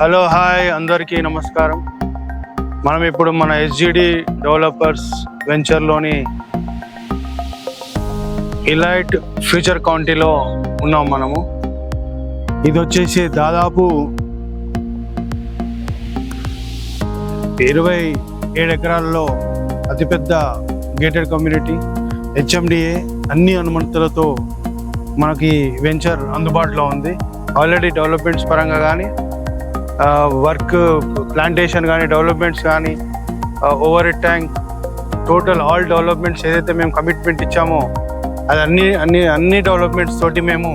Hello hi అందరికీ నమస్కారం. మనం ఇప్పుడు మన ఎస్జిడి డెవలపర్స్ వెంచర్లోని ఇలైట్ ఫ్యూచర్ కౌంటీలో ఉన్నాం. మనము ఇది వచ్చేసి దాదాపు 27 ఎకరాల్లో అతిపెద్ద గేటెడ్ కమ్యూనిటీ, హెచ్ఎండిఏ అన్ని అనుమతులతో మనకి వెంచర్ అందుబాటులో ఉంది. ఆల్రెడీ డెవలప్మెంట్స్ పరంగా కానీ వర్క్ ప్లాంటేషన్ కానీ డెవలప్మెంట్స్ కానీ over head tank total all developments ఏదైతే మేము కమిట్మెంట్ ఇచ్చామో అది అన్ని డెవలప్మెంట్స్ తోటి మేము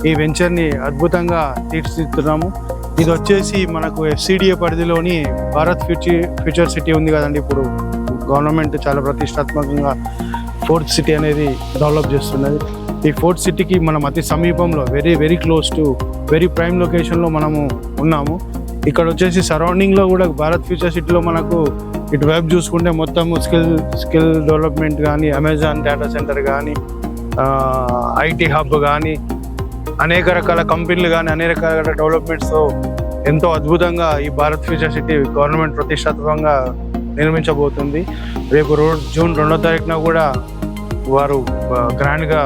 ఈ వెంచర్ని అద్భుతంగా తీర్చిదిద్దుతున్నాము. ఇది వచ్చేసి మనకు ఎఫ్సిడిఏ పరిధిలోని భారత్ ఫ్యూచర్ సిటీ ఉంది కదండి. ఇప్పుడు గవర్నమెంట్ చాలా ప్రతిష్టాత్మకంగా 4th సిటీ అనేది డెవలప్ చేస్తున్నది. ఈ 4th సిటీకి మనం అతి సమీపంలో very close to very prime లొకేషన్లో మనము ఉన్నాము. ఇక్కడ వచ్చేసి సరౌండింగ్లో కూడా భారత్ ఫ్యూచర్ సిటీలో మనకు ఇటు వైపు చూసుకుంటే మొత్తము స్కిల్ డెవలప్మెంట్ కానీ, అమెజాన్ డేటా సెంటర్ కానీ, ఐటీ హబ్ కానీ, అనేక రకాల కంపెనీలు కానీ, అనేక రకాల డెవలప్మెంట్స్తో ఎంతో అద్భుతంగా ఈ భారత్ ఫ్యూచర్ సిటీ గవర్నమెంట్ ప్రతిష్టాత్మకంగా నిర్మించబోతుంది. రేపు జూన్ 2వ తారీఖున కూడా వారు గ్రాండ్గా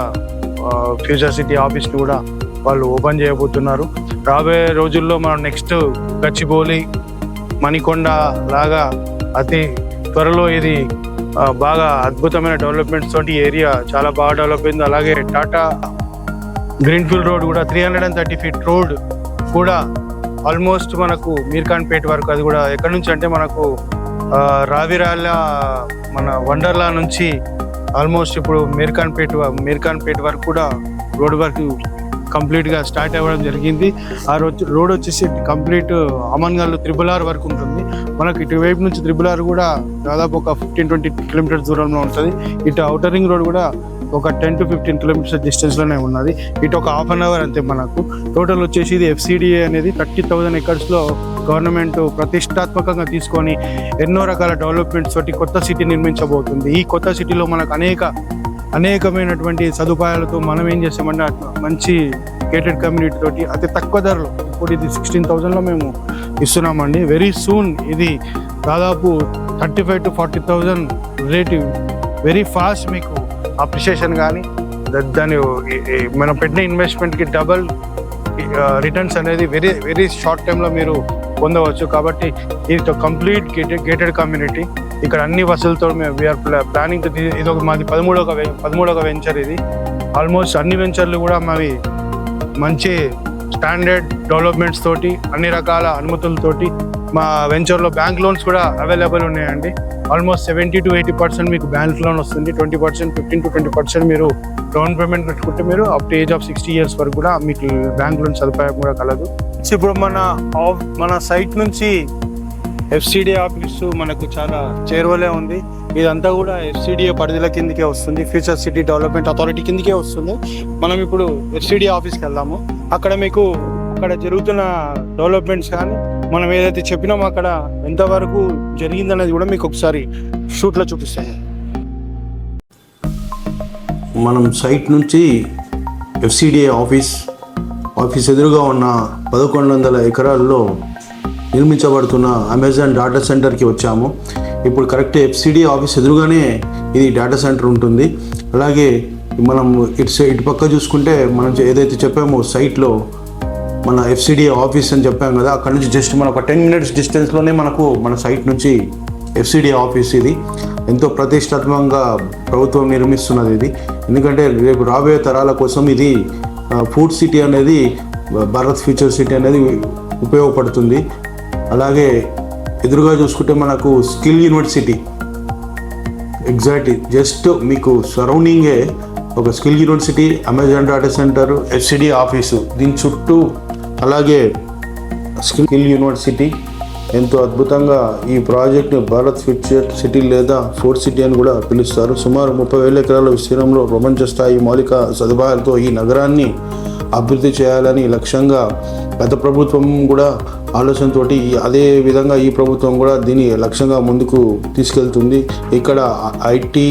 ఫ్యూచర్ సిటీ ఆఫీస్ని కూడా వాళ్ళు ఓపెన్ చేయబోతున్నారు. రాబోయే రోజుల్లో మనం నెక్స్ట్ గచ్చిబౌలి, మణికొండ లాగా అతి త్వరలో ఇది బాగా అద్భుతమైన డెవలప్మెంట్స్ తోటి ఏరియా చాలా బాగా డెవలప్ అయింది. అలాగే టాటా గ్రీన్ఫీల్డ్ రోడ్ కూడా 330 ఫీట్ రోడ్ కూడా ఆల్మోస్ట్ మనకు మీర్ఖాన్పేట్ వరకు, అది కూడా ఎక్కడి నుంచి అంటే మనకు రావిరాల మన వండర్లా నుంచి ఆల్మోస్ట్ ఇప్పుడు మీర్ఖాన్పేట్ వరకు కూడా రోడ్ వర్క్ కంప్లీట్గా స్టార్ట్ అవ్వడం జరిగింది. ఆ రోడ్ వచ్చేసి కంప్లీట్ అమన్గల్ RRR వరకు ఉంటుంది. మనకు ఇటువైపు నుంచి RRR కూడా దాదాపు ఒక 15-20 కిలోమీటర్స్ దూరంలో ఉంటుంది. ఇటు ఔటర్ రింగ్ రోడ్ కూడా ఒక 10 to 15 కిలోమీటర్స్ డిస్టెన్స్లోనే ఉన్నది. ఇటు ఒక ½ అవర్ అంతే. మనకు టోటల్ వచ్చేసి ఇది ఎఫ్సిడిఏ అనేది 30,000 ఎకర్స్లో గవర్నమెంట్ ప్రతిష్టాత్మకంగా తీసుకొని ఎన్నో రకాల డెవలప్మెంట్స్ తోటి కొత్త సిటీ నిర్మించబోతుంది. ఈ కొత్త సిటీలో మనకు అనేకమైనటువంటి సదుపాయాలతో మనం ఏం చేస్తామంటే మంచి గేటెడ్ కమ్యూనిటీ తోటి అతి తక్కువ ధరలో, ఇప్పుడు ఇది 16,000లో మేము ఇస్తున్నామండి. వెరీ సూన్ ఇది దాదాపు 35,000 to 40,000 రేట్ వెరీ ఫాస్ట్ మీకు అప్రిషియేషన్ కానీ దాని మనం పెట్టిన ఇన్వెస్ట్మెంట్కి డబల్ రిటర్న్స్ అనేది వెరీ షార్ట్ టైంలో మీరు పొందవచ్చు. కాబట్టి ఇది కంప్లీట్ గేటెడ్ కమ్యూనిటీ. ఇక్కడ అన్ని వసతులతో వీఆర్ ప్లానింగ్. ఇది ఒక మాది 13వ వెంచర్. ఇది ఆల్మోస్ట్ అన్ని వెంచర్లు కూడా మావి మంచి స్టాండర్డ్ డెవలప్మెంట్స్ తోటి, అన్ని రకాల అనుమతులతోటి మా వెంచర్లో బ్యాంక్ లోన్స్ కూడా అవైలబుల్ ఉన్నాయండి. ఆల్మోస్ట్ 70 to 80% మీకు బ్యాంక్ లోన్ వస్తుంది. 20%, 15 to 20% మీరు డౌన్ పేమెంట్ పెట్టుకుంటే మీరు up to age of 60 years వరకు కూడా మీకు బ్యాంక్ లోన్ సదుపాయం కూడా కలదు. ఇప్పుడు మన సైట్ నుంచి ఎఫ్సిడిఏ ఆఫీసు మనకు చాలా చేరువలే ఉంది. ఇదంతా కూడా ఎఫ్సిడిఏ పరిధిల కిందకే వస్తుంది, ఫ్యూచర్ సిటీ డెవలప్మెంట్ అథారిటీ కిందకే వస్తుంది. మనం ఇప్పుడు ఎఫ్సిడిఏ ఆఫీస్కి వెళ్దాము. అక్కడ జరుగుతున్న డెవలప్మెంట్స్ కానీ మనం ఏదైతే చెప్పినామో అక్కడ ఎంతవరకు జరిగిందనేది కూడా మీకు ఒకసారి షూట్లో చూపిస్తాను. మనం సైట్ నుంచి ఎఫ్సిడిఏ ఆఫీస్ ఎదురుగా ఉన్న 1100 ఎకరాల్లో నిర్మించబడుతున్న అమెజాన్ డేటా సెంటర్కి వచ్చాము. ఇప్పుడు కరెక్ట్ ఎఫ్సిడిఏ ఆఫీస్ ఎదురుగానే ఇది డేటా సెంటర్ ఉంటుంది. అలాగే మనం ఇటు పక్క చూసుకుంటే మనం ఏదైతే చెప్పామో సైట్లో మన ఎఫ్సిడిఏ ఆఫీస్ అని చెప్పాం కదా, అక్కడ నుంచి జస్ట్ మన ఒక 10 minutes డిస్టెన్స్లోనే మన సైట్ నుంచి ఎఫ్సిడిఏ ఆఫీస్. ఇది ఎంతో ప్రతిష్టాత్మకంగా ప్రభుత్వం నిర్మిస్తున్నది ఇది. ఎందుకంటే రేపు రాబోయే తరాల కోసం ఇది ఫుడ్ సిటీ అనేది, భారత్ ఫ్యూచర్ సిటీ అనేది ఉపయోగపడుతుంది. అలాగే ఎదురుగా చూసుకుంటే మనకు స్కిల్ యూనివర్సిటీ, ఎగ్జాక్ట్లీ జస్ట్ మీకు సరౌండింగే ఒక skill university, Amazon data centre, FCDA office దీని చుట్టూ. అలాగే స్కిల్ యూనివర్సిటీ ఎంతో అద్భుతంగా ఈ ప్రాజెక్ట్ని భారత్ ఫ్యూచర్ సిటీ లేదా 4th సిటీ అని కూడా పిలుస్తారు. సుమారు 30,000 ఎకరాల విస్తీర్ణంలో ప్రపంచ స్థాయి మౌలిక సదుపాయాలతో ఈ నగరాన్ని అభివృద్ధి చేయాలని లక్ష్యంగా గత ప్రభుత్వం కూడా ఆలోచనతోటి అదే విధంగా ఈ ప్రభుత్వం కూడా దీన్ని లక్ష్యంగా ముందుకు తీసుకెళ్తుంది. ఇక్కడ ఐటీ,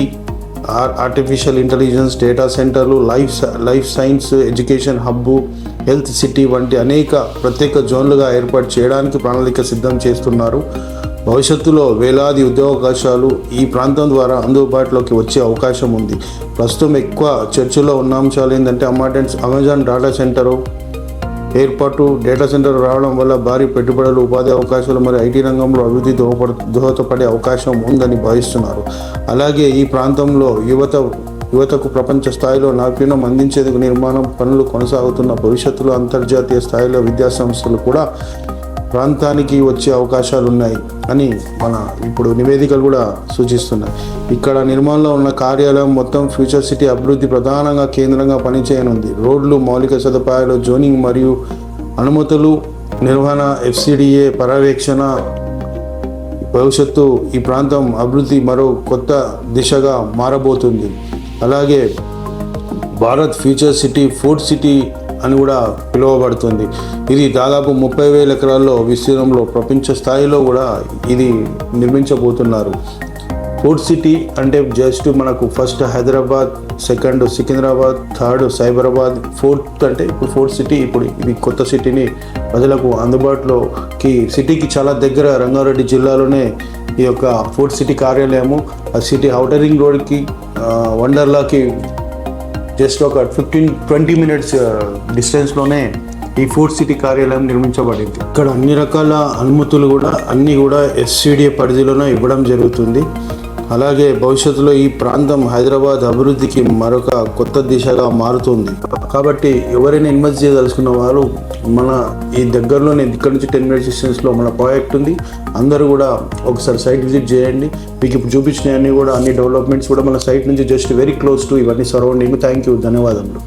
ఆర్టిఫిషియల్ ఇంటెలిజెన్స్, డేటా సెంటర్లు, life science education hub, health city వంటి అనేక ప్రత్యేక జోన్లుగా ఏర్పాటు చేయడానికి ప్రణాళిక సిద్ధం చేస్తున్నారు. భవిష్యత్తులో వేలాది ఉద్యోగావకాశాలు ఈ ప్రాంతం ద్వారా అందుబాటులోకి వచ్చే అవకాశం ఉంది. ప్రస్తుతం ఎక్కువ చర్చలో ఉన్న అంశాలు ఏంటంటే అమెజాన్ డేటా సెంటర్ ఏర్పాటు. డేటా సెంటర్ రావడం వల్ల భారీ పెట్టుబడులు, ఉపాధి అవకాశాలు మరియు ఐటీ రంగంలో అభివృద్ధి దోహదపడే అవకాశం ఉందని భావిస్తున్నారు. అలాగే ఈ ప్రాంతంలో యువతకు ప్రపంచ స్థాయిలో నైపుణ్యం అందించేందుకు నిర్మాణం పనులు కొనసాగుతున్న భవిష్యత్తులో అంతర్జాతీయ స్థాయిలో విద్యా సంస్థలు కూడా ప్రాంతానికి వచ్చే అవకాశాలు ఉన్నాయి అని ఇప్పుడు నివేదికలు కూడా సూచిస్తున్నాయి. ఇక్కడ నిర్మాణంలో ఉన్న కార్యాలయం మొత్తం ఫ్యూచర్ సిటీ అభివృద్ధి ప్రధానంగా కేంద్రంగా పనిచేయనుంది. రోడ్లు, మౌలిక సదుపాయాలు, జోనింగ్ మరియు అనుమతులు, నిర్వహణ, FCDA పర్యవేక్షణ. భవిష్యత్తు ఈ ప్రాంతం అభివృద్ధి మరో కొత్త దిశగా మారబోతుంది. అలాగే Bharat future city, food city అని కూడా పిలువబడుతుంది. ఇది దాదాపు 30,000 ఎకరాల్లో విస్తీర్ణంలో ప్రపంచ స్థాయిలో కూడా ఇది నిర్మించబోతున్నారు. ఫుడ్ సిటీ అంటే జస్ట్ మనకు first Hyderabad, second Secunderabad, third Cyberabad, fourth అంటే ఇప్పుడు ఫుడ్ సిటీ. ఇప్పుడు ఇది కొత్త సిటీని ప్రజలకు అందుబాటులోకి, సిటీకి చాలా దగ్గర రంగారెడ్డి జిల్లాలోనే ఈ యొక్క ఫుడ్ సిటీ కార్యాలయము. ఆ సిటీ ఔటర్ రింగ్ రోడ్కి, వండర్లాకి జస్ట్ ఒక 15-20 మినిట్స్ డిస్టెన్స్లోనే ఈ ఫుడ్ సిటీ కార్యాలయం నిర్మించబడింది. ఇక్కడ అన్ని రకాల అనుమతులు కూడా అన్నీ కూడా FCDA పరిధిలోనే ఇవ్వడం జరుగుతుంది. అలాగే భవిష్యత్తులో ఈ ప్రాంతం హైదరాబాద్ అభివృద్ధికి మరొక కొత్త దిశగా మారుతుంది. కాబట్టి ఎవరైనా ఇన్వెస్ట్ చేయదలుచుకున్న వారు మన ఈ దగ్గరలోనే ఇక్కడ నుంచి 10 మినిట్స్ డిస్టెన్స్లో మన ప్రాజెక్ట్ ఉంది. అందరూ కూడా ఒకసారి సైట్ విజిట్ చేయండి. మీకు ఇప్పుడు చూపించినవన్నీ కూడా అన్ని డెవలప్మెంట్స్ కూడా మన సైట్ నుంచి జస్ట్ వెరీ క్లోజ్ టు ఇవన్నీ సరౌండింగ్. థ్యాంక్ యూ, ధన్యవాదములు.